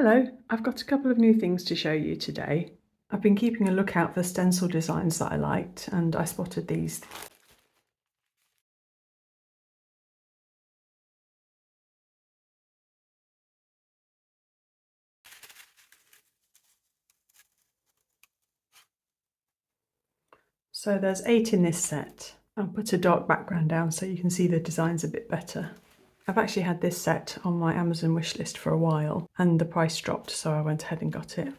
Hello, I've got a couple of new things to show you today. I've been keeping a lookout for stencil designs that I liked and I spotted these. So there's 8 in this set. I'll put a dark background down so you can see the designs a bit better. I've actually had this set on my Amazon wishlist for a while and the price dropped, so I went ahead and got it.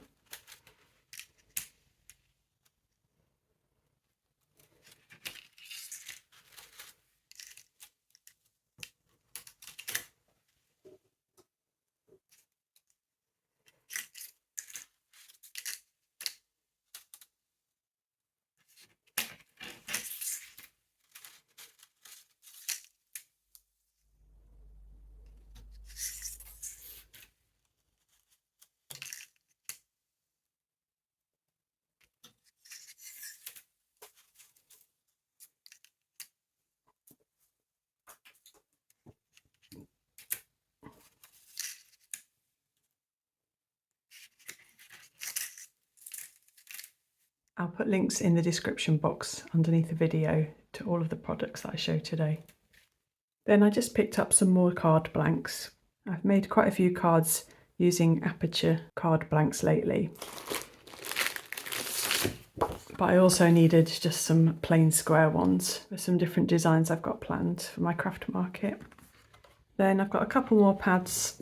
I'll put links in the description box underneath the video to all of the products that I show today. Then I just picked up some more card blanks. I've made quite a few cards using aperture card blanks lately. But I also needed just some plain square ones for some different designs I've got planned for my craft market. Then I've got a couple more pads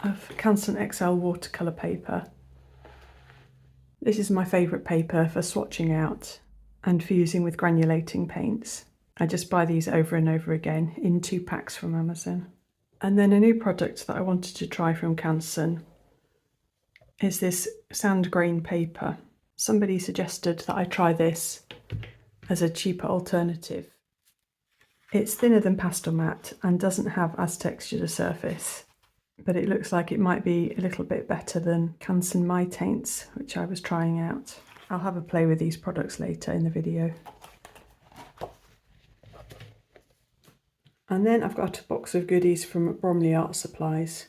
of Canson XL watercolour paper. This is my favourite paper for swatching out and for using with granulating paints. I just buy these over and over again in 2 packs from Amazon. And then a new product that I wanted to try from Canson is this sand grain paper. Somebody suggested that I try this as a cheaper alternative. It's thinner than pastel matte and doesn't have as textured a surface, but it looks like it might be a little bit better than Canson My Taints, which I was trying out. I'll have a play with these products later in the video. And then I've got a box of goodies from Bromley Art Supplies.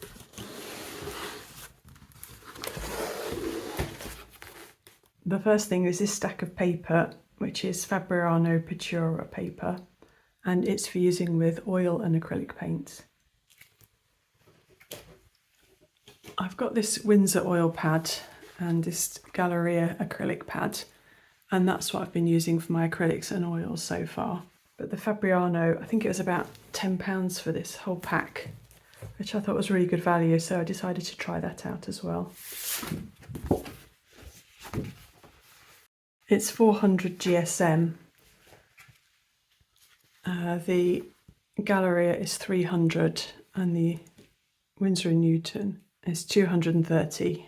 The first thing is this stack of paper, which is Fabriano Pittura paper, and it's for using with oil and acrylic paints. I've got this Winsor oil pad and this Galleria acrylic pad, and that's what I've been using for my acrylics and oils so far. But the Fabriano, I think it was about £10 for this whole pack, which I thought was really good value, so I decided to try that out as well. It's 400 GSM. The Galleria is 300 and the Winsor & Newton is 230.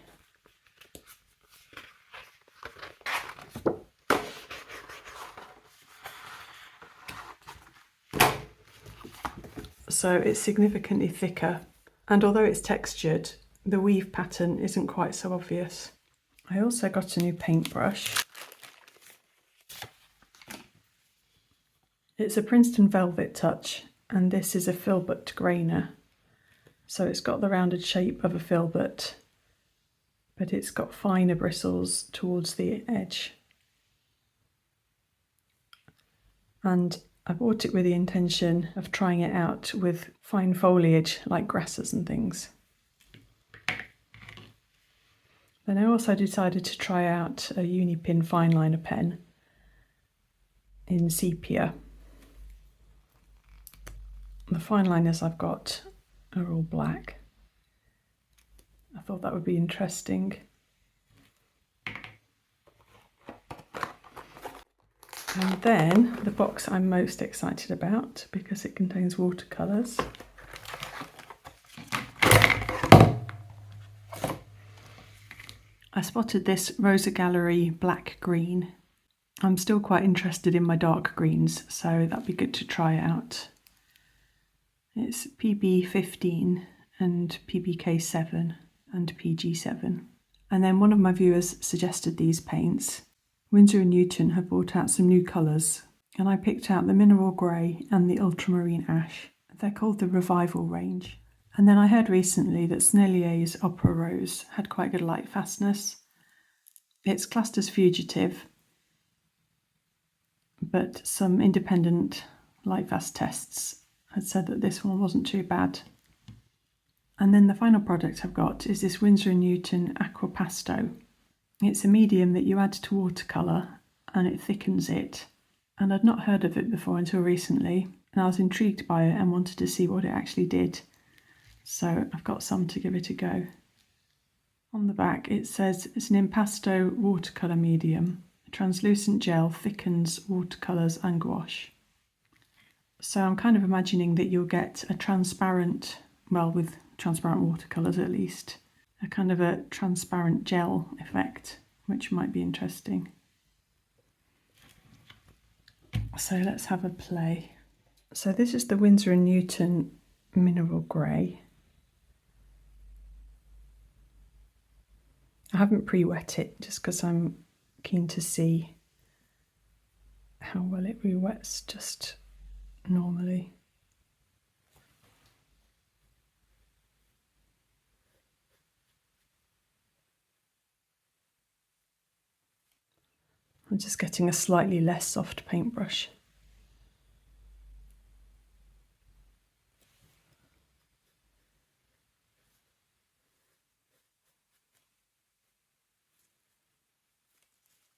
So it's significantly thicker, and although it's textured, the weave pattern isn't quite so obvious. I also got a new paintbrush. It's a Princeton Velvet Touch, and this is a Filbert grainer. So it's got the rounded shape of a filbert, but it's got finer bristles towards the edge. And I bought it with the intention of trying it out with fine foliage like grasses and things. Then I also decided to try out a Unipin Fineliner pen in sepia. The fine liners I've got are all black. I thought that would be interesting. And then the box I'm most excited about because it contains watercolours. I spotted this Rosa Gallery black green. I'm still quite interested in my dark greens, so that'd be good to try out. It's PB15 and PBK7 and PG7. And then one of my viewers suggested these paints. Winsor & Newton have brought out some new colours, and I picked out the Mineral Grey and the Ultramarine Ash. They're called the Revival range, And then I heard recently that Sennelier's Opera Rose had quite good Lightfastness. It's classed as fugitive, but some independent Lightfast tests had said that this one wasn't too bad. And then the final product I've got is this Winsor & Newton Aquapasto. It's a medium that you add to watercolour and it thickens it. And I'd not heard of it before until recently, and I was intrigued by it and wanted to see what it actually did. So I've got some to give it a go. On the back it says it's an impasto watercolour medium. A translucent gel thickens watercolours and gouache. So I'm kind of imagining that you'll get a transparent, well, with transparent watercolours at least, a kind of a transparent gel effect, which might be interesting. So let's have a play. So this is the Winsor & Newton Mineral Grey. I haven't pre-wet it just because I'm keen to see how well it re-wets just normally. I'm just getting a slightly less soft paintbrush.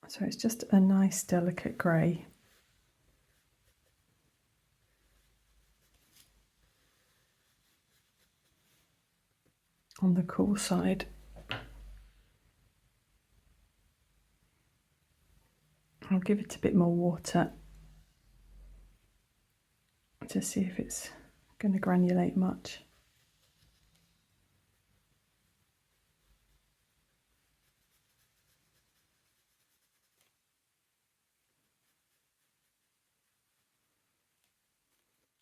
So it's just a nice delicate grey. On the cool side. I'll give it a bit more water to see if it's going to granulate much.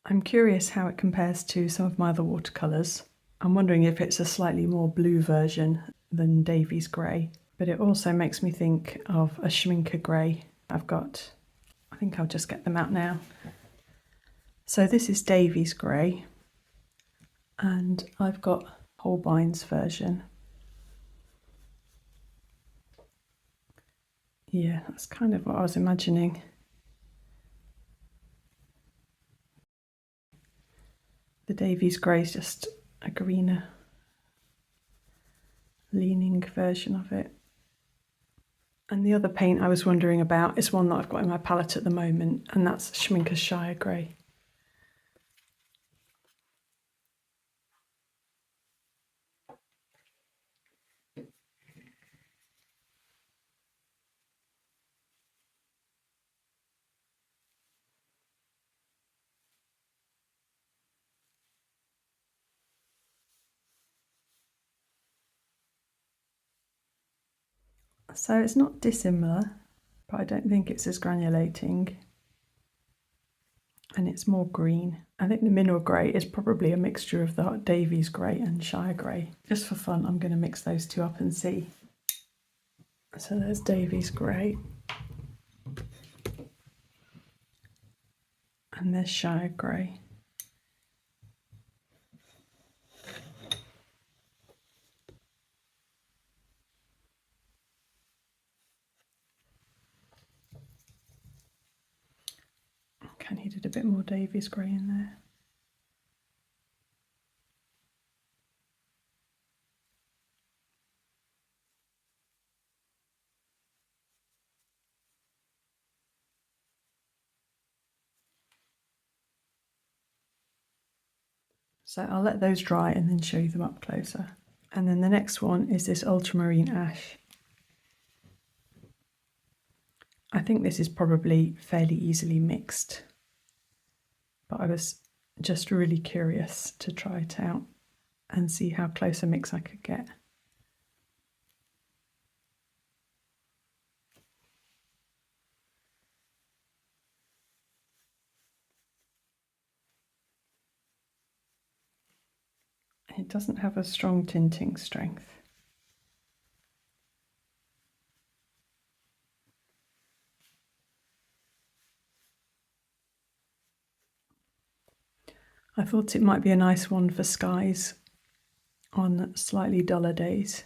I'm curious how it compares to some of my other watercolours. I'm wondering if it's a slightly more blue version than Davy's Grey, but it also makes me think of a Schminke Grey I've got. I think I'll just get them out now. So this is Davy's Grey, and I've got Holbein's version. Yeah, that's kind of what I was imagining. The Davy's Grey is just a greener leaning version of it. And the other paint I was wondering about is one that I've got in my palette at the moment, and that's Schminke Shire Grey. So it's not dissimilar, but I don't think it's as granulating. And it's more green. I think the Mineral Grey is probably a mixture of the Davy's Grey and Shire Grey. Just for fun, I'm going to mix those two up and see. So there's Davy's Grey. And there's Shire Grey. I needed a bit more Davy's Grey in there. So I'll let those dry and then show you them up closer. And then the next one is this Ultramarine Ash. I think this is probably fairly easily mixed, but I was just really curious to try it out and see how close a mix I could get. It doesn't have a strong tinting strength. I thought it might be a nice one for skies on slightly duller days.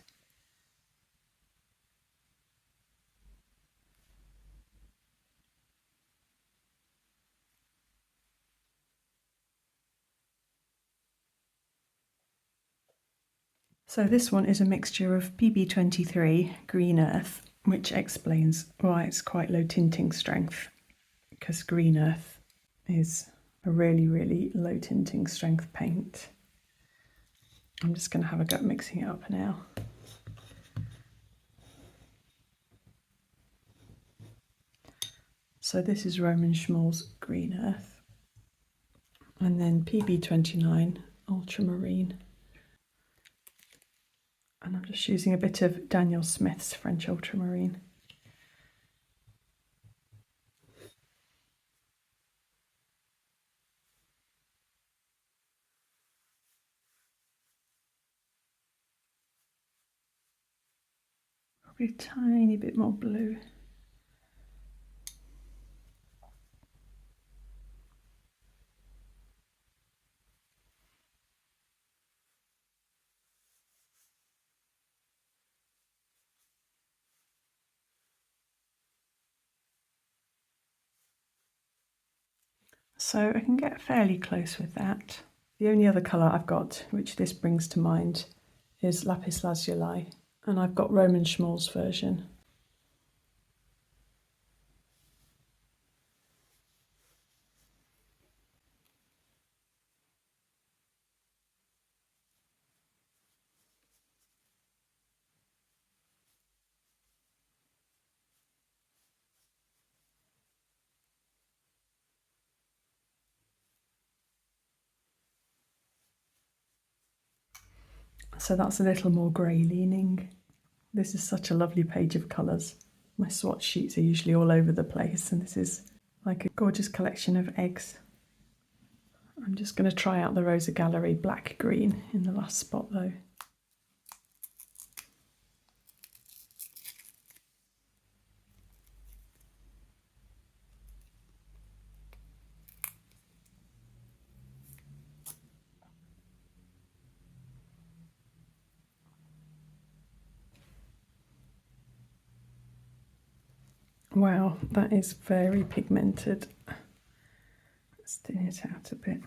So this one is a mixture of PB23 Green Earth, which explains why it's quite low tinting strength, because Green Earth is a really, really low tinting strength paint. I'm just going to have a go at mixing it up now. So this is Roman Schmoll's Green Earth, and then PB29 Ultramarine. And I'm just using a bit of Daniel Smith's French Ultramarine. Probably a tiny bit more blue. So I can get fairly close with that. The only other colour I've got, which this brings to mind, is Lapis Lazuli, and I've got Roman Schmoll's version. So that's a little more grey leaning. This is such a lovely page of colours. My swatch sheets are usually all over the place, and this is like a gorgeous collection of eggs. I'm just going to try out the Rosa Gallery black green in the last spot though. Wow, that is very pigmented. Let's thin it out a bit.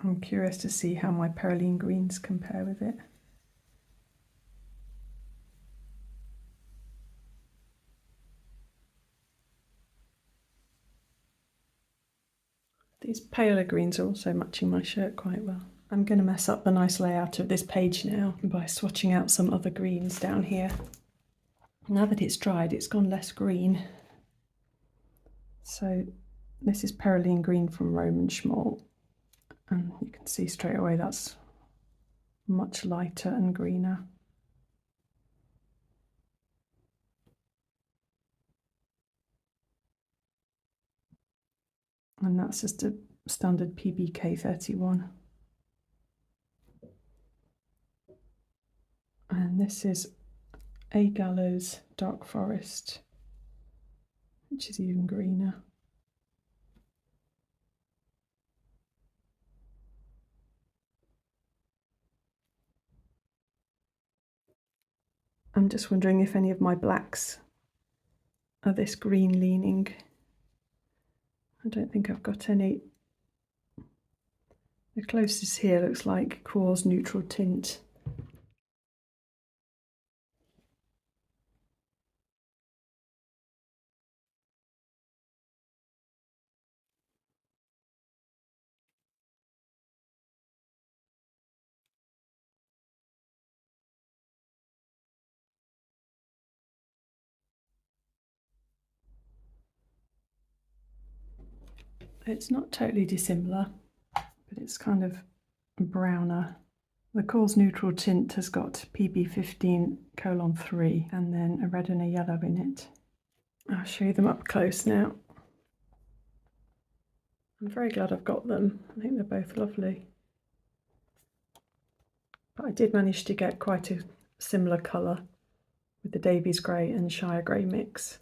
I'm curious to see how my Perylene greens compare with it. These paler greens are also matching my shirt quite well. I'm going to mess up the nice layout of this page now by swatching out some other greens down here. Now that it's dried, it's gone less green. So this is Perylene green from Roman Schmoll, and you can see straight away that's much lighter and greener. And that's just a standard PBK 31. And this is A Gallows Dark Forest, which is even greener. I'm just wondering if any of my blacks are this green leaning. I don't think I've got any. The closest here looks like Quartz Neutral Tint. It's not totally dissimilar, but it's kind of browner. The Quartz Neutral Tint has got PB15:3 and then a red and a yellow in it. I'll show you them up close now. I'm very glad I've got them. I think they're both lovely. But I did manage to get quite a similar colour with the Davies Grey and Shire Grey mix.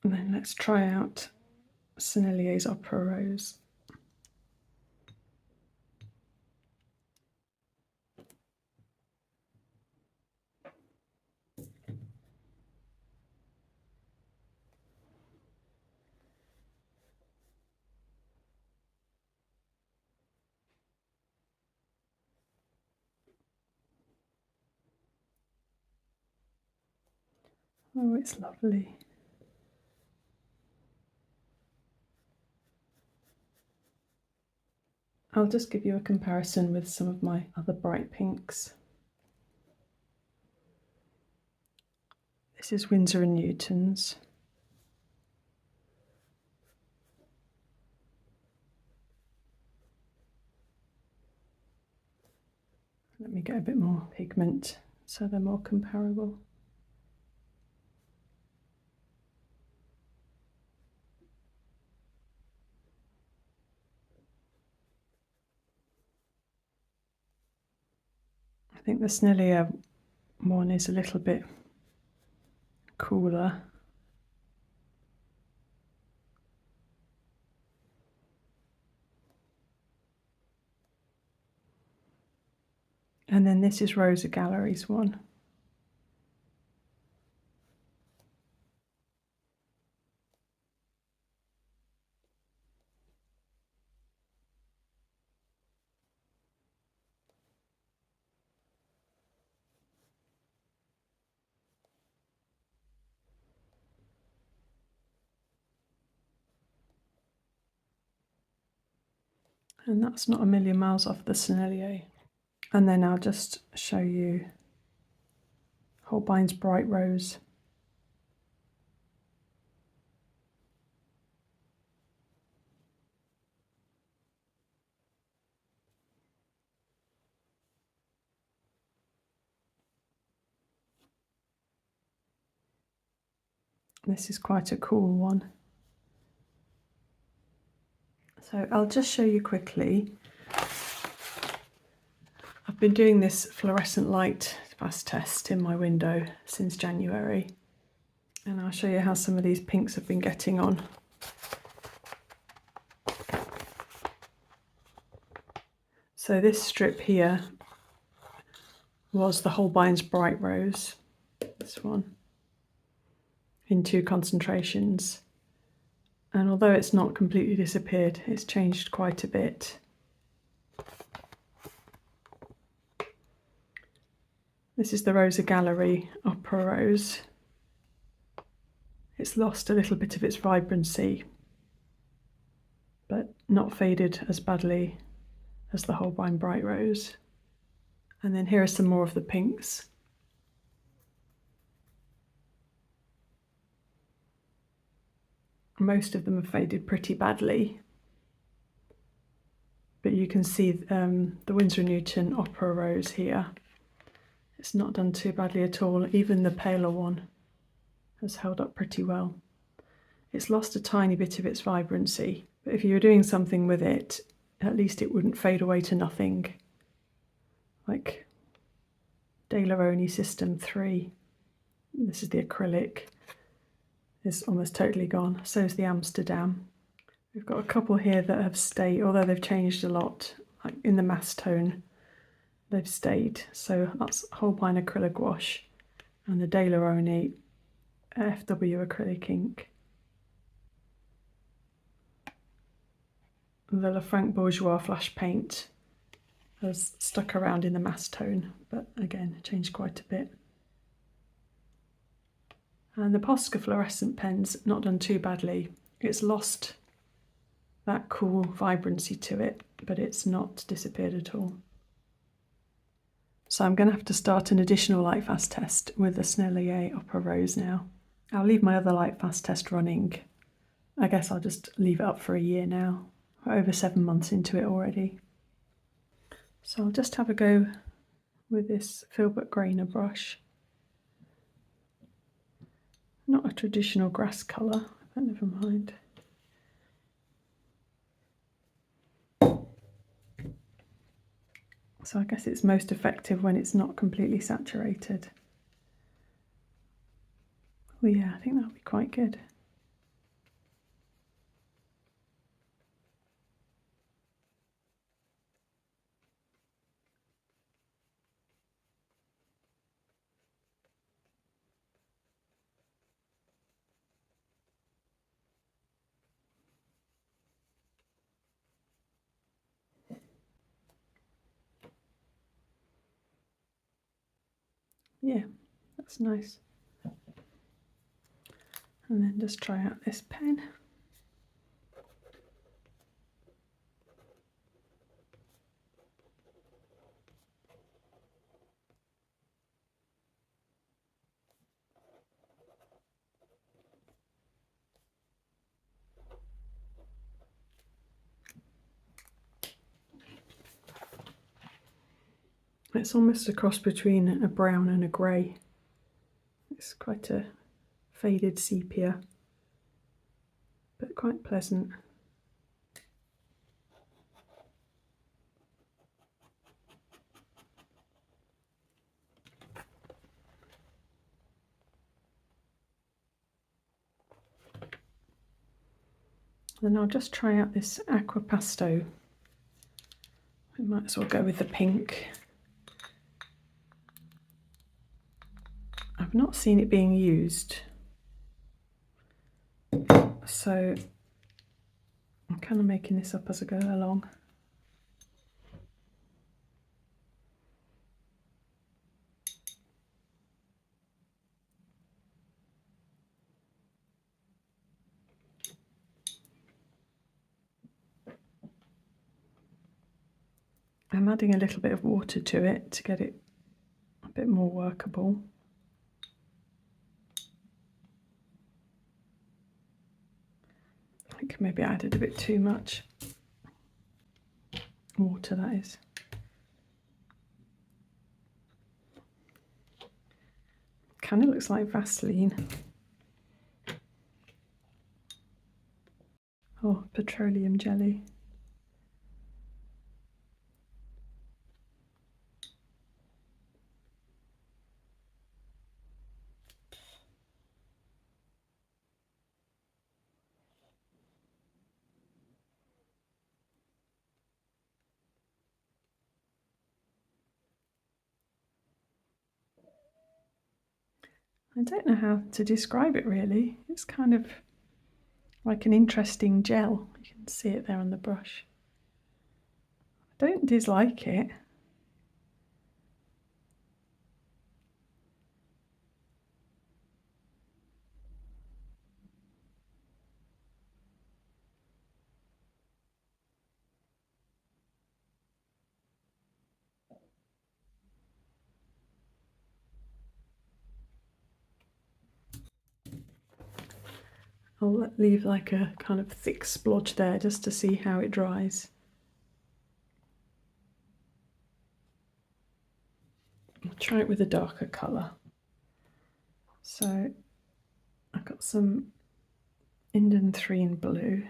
And then let's try out Sennelier's Opera Rose. Oh, it's lovely. I'll just give you a comparison with some of my other bright pinks. This is Winsor & Newton's. Let me get a bit more pigment so they're more comparable. I think the Sennelier one is a little bit cooler. And then this is Rosa Gallery's one. And that's not a million miles off the Sennelier. And then I'll just show you Holbein's Bright Rose. This is quite a cool one. So I'll just show you quickly. I've been doing this fluorescent light fast test in my window since January, and I'll show you how some of these pinks have been getting on. So this strip here was the Holbein's Bright Rose, this one, in 2 concentrations. And although it's not completely disappeared, it's changed quite a bit. This is the Rosa Gallery Opera Rose. It's lost a little bit of its vibrancy, but not faded as badly as the Holbein Bright Rose. And then here are some more of the pinks. Most of them have faded pretty badly, but you can see the Winsor & Newton Opera Rose here. It's not done too badly at all. Even the paler one has held up pretty well. It's lost a tiny bit of its vibrancy, but if you were doing something with it, at least it wouldn't fade away to nothing. Like De Laroni System 3. This is the acrylic. Is almost totally gone. So is the Amsterdam. We've got a couple here that have stayed, although they've changed a lot. Like in the mass tone, they've stayed. So that's Holbein acrylic wash and the De Laroni FW acrylic ink. The Lefranc Bourgeois flash paint has stuck around in the mass tone, but again changed quite a bit. And the Posca fluorescent pen's not done too badly. It's lost that cool vibrancy to it, but it's not disappeared at all. So I'm going to have to start an additional Lightfast test with the Sennelier Opera Rose now. I'll leave my other Lightfast test running. I guess I'll just leave it up for a year now. We're over 7 months into it already. So I'll just have a go with this Filbert grainer brush. Not a traditional grass colour, but never mind. So I guess it's most effective when it's not completely saturated. Well, yeah, I think that'll be quite good. Yeah, that's nice. And then just try out this pen. It's almost a cross between a brown and a grey. It's quite a faded sepia, but quite pleasant. Then I'll just try out this Aquapasto. We might as well go with the pink. I've not seen it being used, so I'm kind of making this up as I go along. I'm adding a little bit of water to it to get it a bit more workable. I think maybe I added a bit too much water, that is. Kind of looks like Vaseline. Oh, petroleum jelly. I don't know how to describe it really. It's kind of like an interesting gel. You can see it there on the brush. I don't dislike it. I'll leave like a kind of thick splodge there just to see how it dries. I'll try it with a darker colour. So I've got some Indian 3 in blue.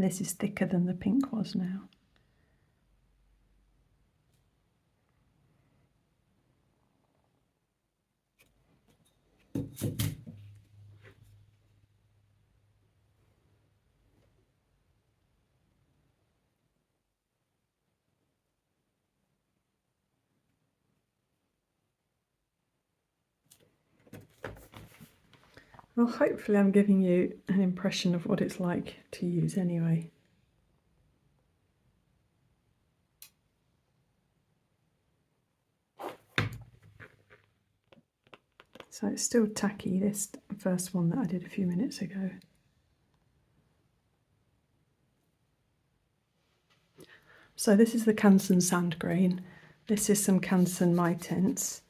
This is thicker than the pink was now. Well, hopefully I'm giving you an impression of what it's like to use anyway. So it's still tacky, this first one that I did a few minutes ago. So this is the Canson sand grain. This is some Canson My Tints,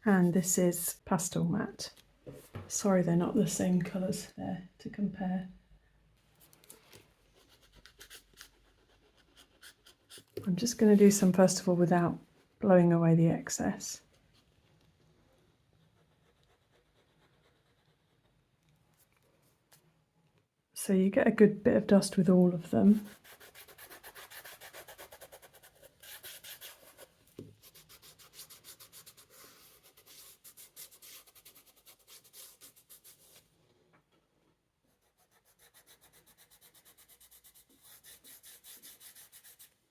and this is Pastel Matte. Sorry they're not the same colours there to compare. I'm just going to do some first of all without blowing away the excess. So you get a good bit of dust with all of them.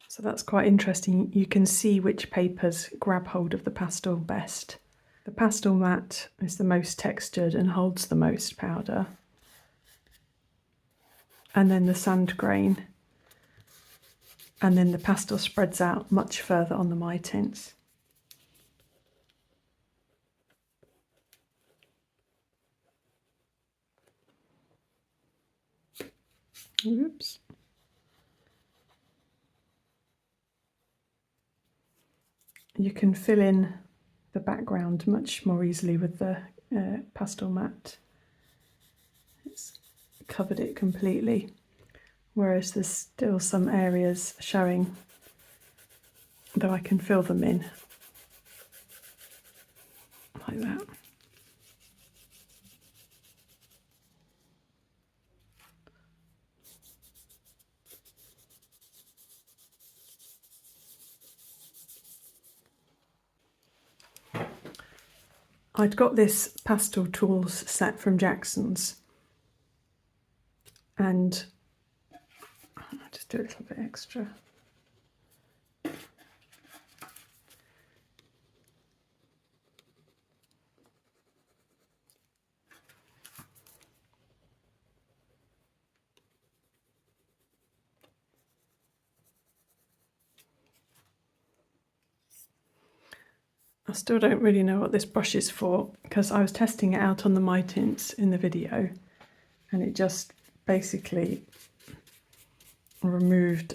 So that's quite interesting. You can see which papers grab hold of the pastel best. The Pastel Matte is the most textured and holds the most powder. And then the sand grain. And then the pastel spreads out much further on the My Tints. Oops. You can fill in the background much more easily with the Pastel Matte. It's covered it completely, whereas there's still some areas showing, though I can fill them in like that. I'd got this pastel tools set from Jackson's, and I'll just do a little bit extra. I still don't really know what this brush is for, because I was testing it out on the My Tints in the video, and it just basically removes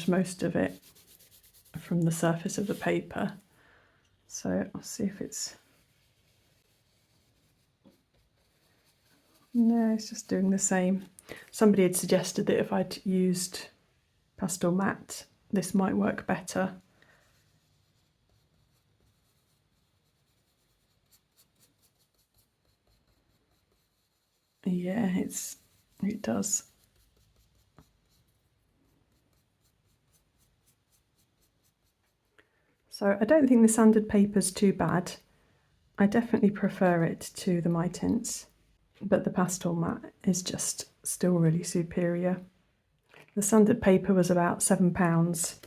most of it from the surface of the paper. So I'll see if it's... No, it's just doing the same. Somebody had suggested that if I'd used Pastel Matte, this might work better. Yeah, it does. So I don't think the sanded paper's too bad. I definitely prefer it to the My Tints, but the Pastel Matte is just still really superior. The sanded paper was about £7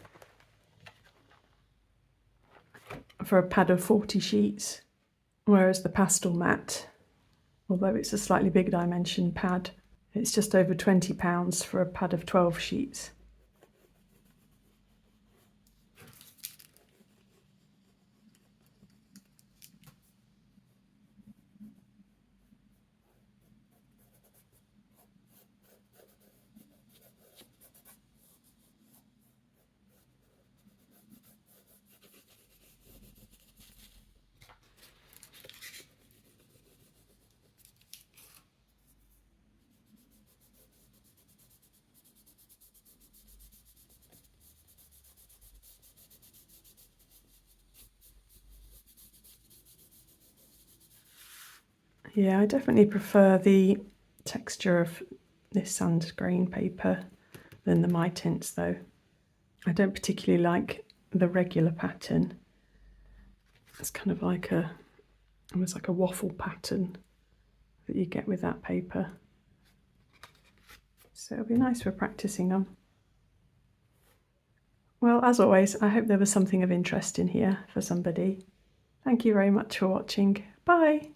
for a pad of 40 sheets, whereas the Pastel Matte, although it's a slightly bigger dimension pad, it's just over £20 for a pad of 12 sheets. Yeah, I definitely prefer the texture of this sand grain paper than the My Tints though. I don't particularly like the regular pattern. It's kind of like almost like a waffle pattern that you get with that paper. So it'll be nice for practicing on. Well, as always, I hope there was something of interest in here for somebody. Thank you very much for watching. Bye!